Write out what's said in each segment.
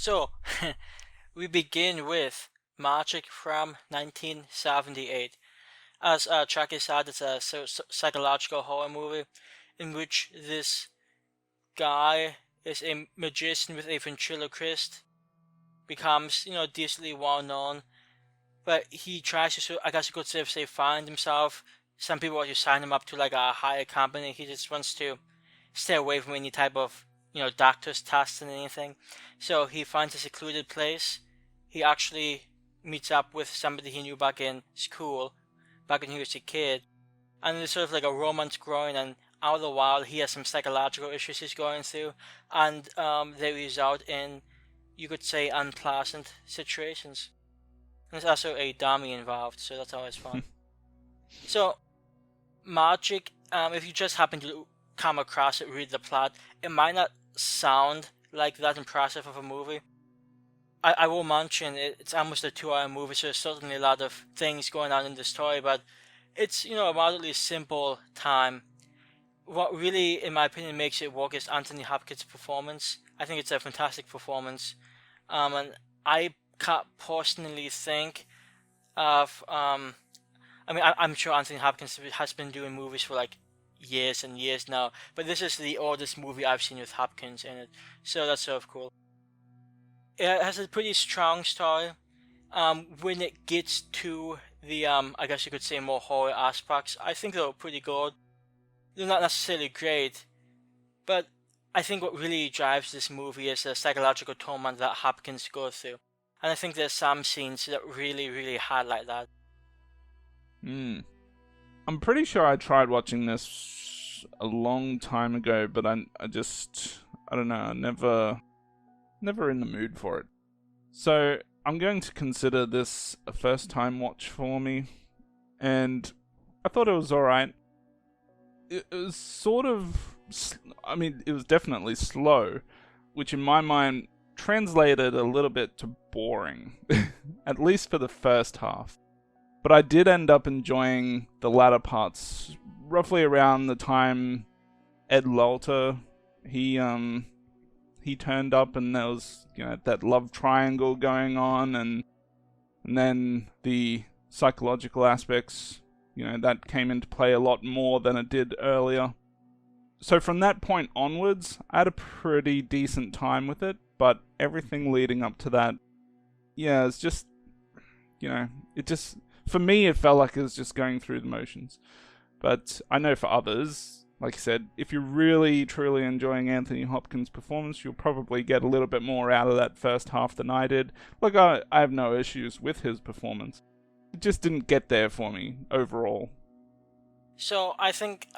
So, we begin with Magic from 1978. As Chucky said, it's a psychological horror movie in which this guy is a magician with a ventriloquist, becomes, decently well known, but he tries to, I guess you could say, find himself. Some people want to sign him up to like a higher company. He just wants to stay away from any type of doctor's tests and anything. So he finds a secluded place. He actually meets up with somebody he knew back in school, back when he was a kid, and there's sort of like a romance growing. And all the while, he has some psychological issues he's going through, and they result in, you could say, unpleasant situations. And there's also a dummy involved, so that's always fun. So, Magic, if you just happen to come across it, read the plot, it might not sound like that impressive of a movie. I will mention it's almost a 2 hour movie, so there's certainly a lot of things going on in the story, but it's, a moderately simple time. What really, in my opinion, makes it work is Anthony Hopkins' performance. I think it's a fantastic performance. And I can't personally think of, I'm sure Anthony Hopkins has been doing movies for like years and years now, but this is the oldest movie I've seen with Hopkins in it, so that's sort of cool. It has a pretty strong story. When it gets to the I guess you could say more horror aspects, I think they're pretty good. They're not necessarily great, but I think what really drives this movie is the psychological torment that Hopkins goes through, and I think there's some scenes that really, really highlight that. I'm pretty sure I tried watching this a long time ago, but I don't know, never in the mood for it. So I'm going to consider this a first time watch for me, and I thought it was alright. It was sort of, it was definitely slow, which in my mind translated a little bit to boring, at least for the first half. But I did end up enjoying the latter parts, roughly around the time Ed Lalter, he turned up, and there was, that love triangle going on, and then the psychological aspects, that came into play a lot more than it did earlier. So from that point onwards, I had a pretty decent time with it, but everything leading up to that, it's just, for me, it felt like it was just going through the motions. But I know for others, like I said, if you're really, truly enjoying Anthony Hopkins' performance, you'll probably get a little bit more out of that first half than I did. Look, I have no issues with his performance. It just didn't get there for me, overall. So I think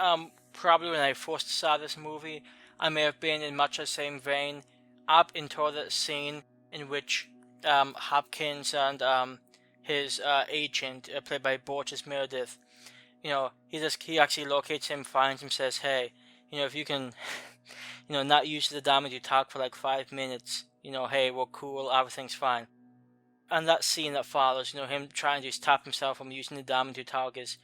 probably when I first saw this movie, I may have been in much the same vein, up until the scene in which Hopkins and his agent, played by Burgess Meredith, he actually locates him, finds him, says, hey, if you can, not use the damage you talk for like 5 minutes, hey, we're cool, everything's fine. And that scene that follows, him trying to stop himself from using the damage you talk is,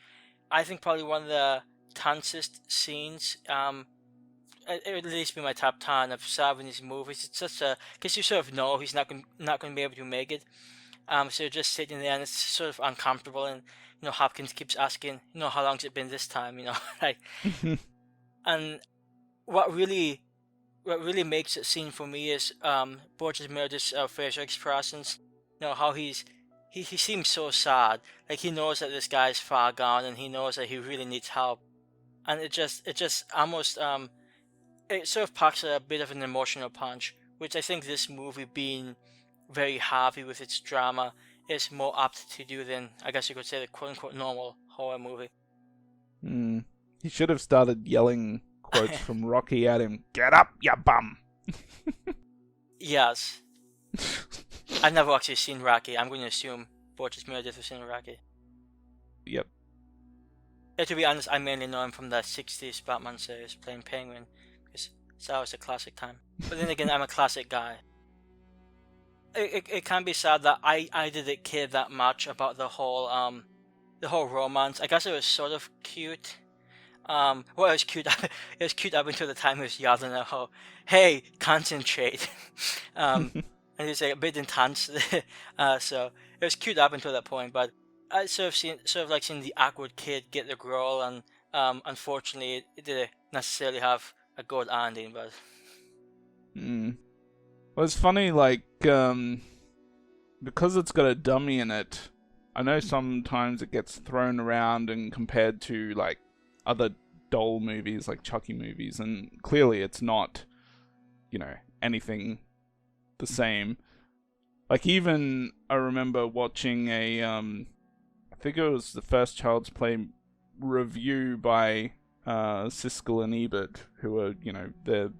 I think, probably one of the tensest scenes. It would at least be my top 10 of 70s movies. It's just because you sort of know he's not going to be able to make it. So you're just sitting there and it's sort of uncomfortable, and Hopkins keeps asking, how long's it been this time, like, and what really makes it scene for me is Burgess Meredith's facial expressions. How he seems so sad, like he knows that this guy's far gone, and he knows that he really needs help, and it just almost it sort of packs a bit of an emotional punch, which I think this movie, being very heavy with its drama, is more apt to do than, I guess you could say, the quote-unquote normal horror movie. He should have started yelling quotes from Rocky at him. Get up, ya bum! Yes. I've never actually seen Rocky. I'm going to assume Burgess Meredith has seen Rocky. Yep. Yeah, to be honest, I mainly know him from the 60s Batman series, playing Penguin, because that was a classic time. But then again, I'm a classic guy. It can be sad that I didn't care that much about the whole romance. I guess it was sort of cute. Well, it was cute. It was cute up until the time he was yelling at her, "Hey, concentrate." and he's like a bit intense. So it was cute up until that point, but I sort of like seeing the awkward kid get the girl, and unfortunately it didn't necessarily have a good ending. But Mm. Well, it's funny, like, because it's got a dummy in it, I know sometimes it gets thrown around and compared to, like, other doll movies, like Chucky movies, and clearly it's not, anything the same. Like, even, I remember watching I think it was the first Child's Play review by Siskel and Ebert, who are, they're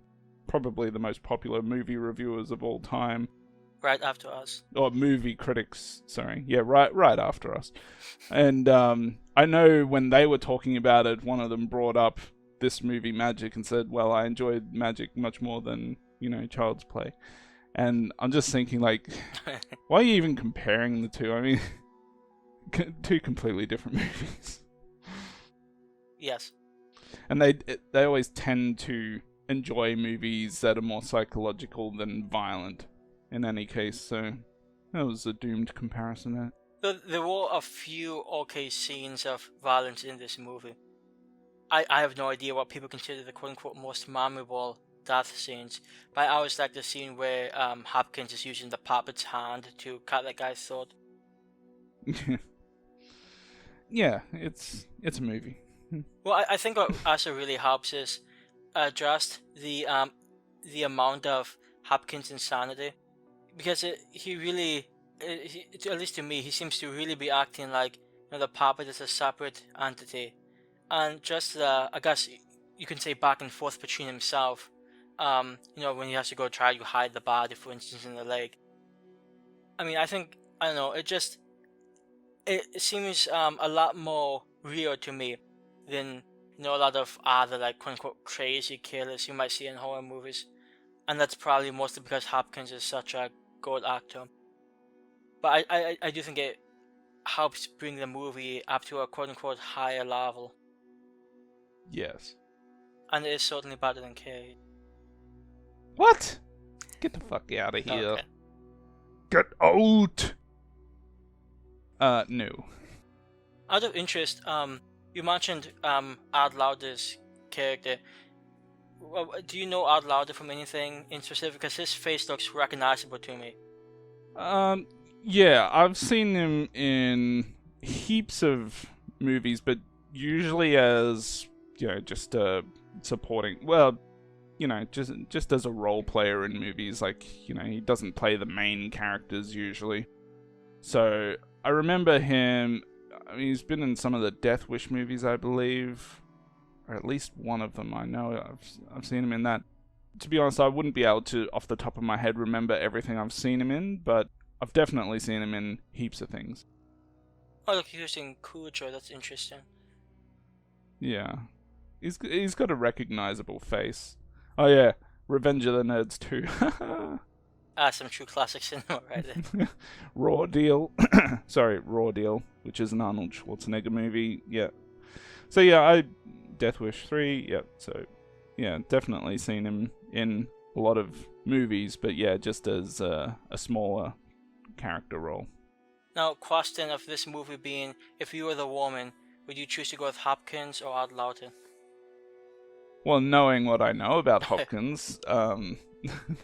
probably the most popular movie reviewers of all time. right after us. Or movie critics, sorry. Yeah, right after us. And I know when they were talking about it, one of them brought up this movie Magic and said, well, I enjoyed Magic much more than, Child's Play. And I'm just thinking, like, why are you even comparing the two? I mean, two completely different movies. Yes. And they always tend to enjoy movies that are more psychological than violent in any case, so that was a doomed comparison there. There were a few okay scenes of violence in this movie. I have no idea what people consider the quote-unquote most memorable death scenes, but I always like the scene where Hopkins is using the puppet's hand to cut that guy's throat. Yeah, it's a movie. Well, I think what also really helps is just the amount of Hopkins' insanity, because he really, at least to me, he seems to really be acting like the puppet is a separate entity, and just I guess you can say back and forth between himself. When he has to go try to hide the body, for instance, in the lake. I mean, I don't know. It seems a lot more real to me than a lot of other like quote unquote crazy killers you might see in horror movies, and that's probably mostly because Hopkins is such a good actor. But I do think it helps bring the movie up to a quote unquote higher level. Yes. And it is certainly better than Carrie. What? Get the fuck out of here. Okay. Get out! No. Out of interest, you mentioned Ad Lauder's character. Do you know Ad Lauder from anything in specific? Because his face looks recognizable to me. Yeah, I've seen him in heaps of movies, but usually as, just supporting, well, just as a role player in movies. Like, he doesn't play the main characters usually. So, I remember him, he's been in some of the Death Wish movies, I believe, or at least one of them. I know I've seen him in that. To be honest, I wouldn't be able to, off the top of my head, remember everything I've seen him in, but I've definitely seen him in heaps of things. Oh, look, he was in Cujo. That's interesting. Yeah. He's got a recognizable face. Oh yeah, Revenge of the Nerds 2. Some true classic cinema right there. Raw Deal. Sorry, Raw Deal, which is an Arnold Schwarzenegger movie. Yeah. So yeah, Death Wish 3. Yeah. So yeah, definitely seen him in a lot of movies, but yeah, just as a smaller character role. Now, question of this movie being, if you were the woman, would you choose to go with Hopkins or Ad Lauder? Well, knowing what I know about Hopkins,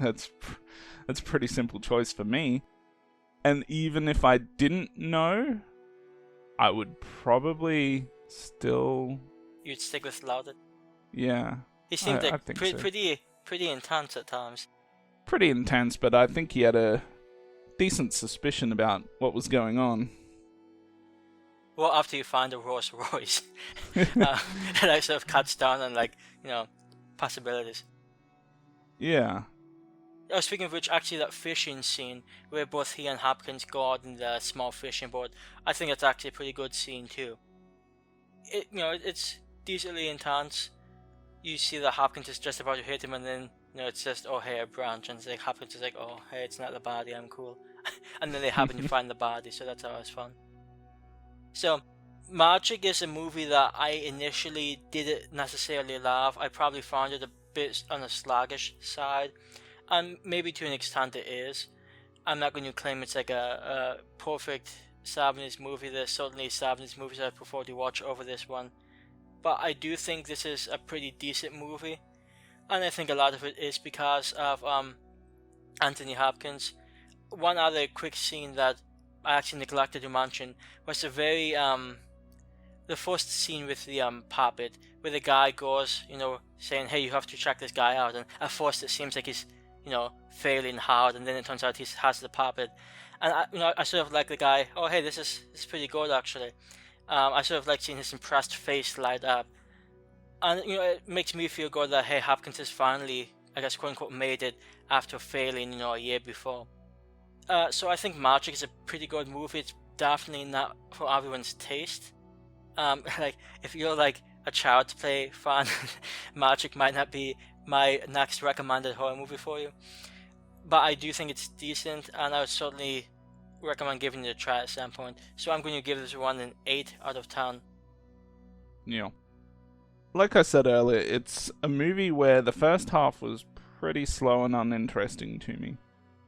that's a pretty simple choice for me. And even if I didn't know, I would probably still... You'd stick with Lauder? Yeah. He seemed like so. pretty intense at times. Pretty intense, but I think he had a decent suspicion about what was going on. Well, after you find a Rolls Royce, that sort of cuts down on possibilities. Yeah. Speaking of which, actually that fishing scene where both he and Hopkins go out in the small fishing boat, I think it's actually a pretty good scene too. It's decently intense. You see that Hopkins is just about to hit him, and then it's just, oh hey, a branch, and it's like Hopkins is like, oh hey, it's not the body, I'm cool. And then they happen to find the body, so that's always fun. So, Magic is a movie that I initially didn't necessarily love. I probably found it a bit on the sluggish side, and maybe to an extent it is. I'm not going to claim it's like a perfect 70s movie. There's certainly 70s movies I prefer to watch over this one. But I do think this is a pretty decent movie. And I think a lot of it is because of Anthony Hopkins. One other quick scene that I actually neglected to mention was the first scene with the puppet, where the guy goes, saying, "Hey, you have to check this guy out." And at first, it seems like he's, failing hard, and then it turns out he has the puppet. And I sort of like the guy. Oh, hey, this is pretty good actually. I sort of like seeing his impressed face light up, and it makes me feel good that hey, Hopkins has finally, I guess, quote unquote, made it after failing, a year before. So I think Magic is a pretty good movie. It's definitely not for everyone's taste. Like if you're like a Child's Play fan, Magic might not be my next recommended horror movie for you. But I do think it's decent, and I would certainly recommend giving it a try at some point. So I'm going to give this one an 8 out of 10. Yeah. Like I said earlier, it's a movie where the first half was pretty slow and uninteresting to me,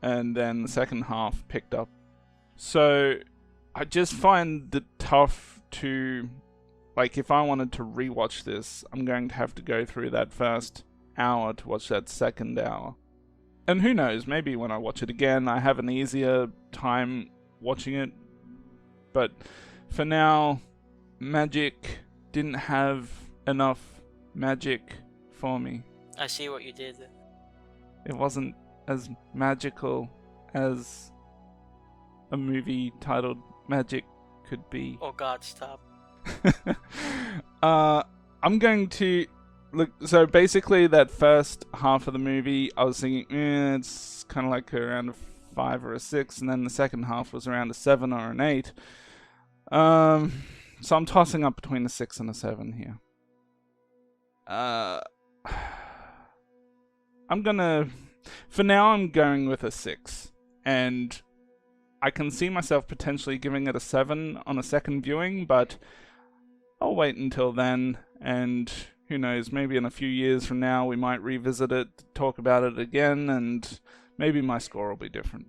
and then the second half picked up. So I just find it tough to, like, if I wanted to rewatch this, I'm going to have to go through that first hour to watch that second hour. And who knows, maybe when I watch it again, I have an easier time watching it. But for now, Magic didn't have enough magic for me. I see what you did. It wasn't as magical as a movie titled Magic could be. Oh god, stop. I'm going to look. So basically, that first half of the movie, I was thinking, it's kind of like around a 5 or a 6, and then the second half was around a 7 or an 8. So I'm tossing up between a 6 and a 7 here. For now, I'm going with a 6, and I can see myself potentially giving it a 7 on a second viewing, but I'll wait until then, and who knows, maybe in a few years from now we might revisit it, talk about it again, and maybe my score will be different.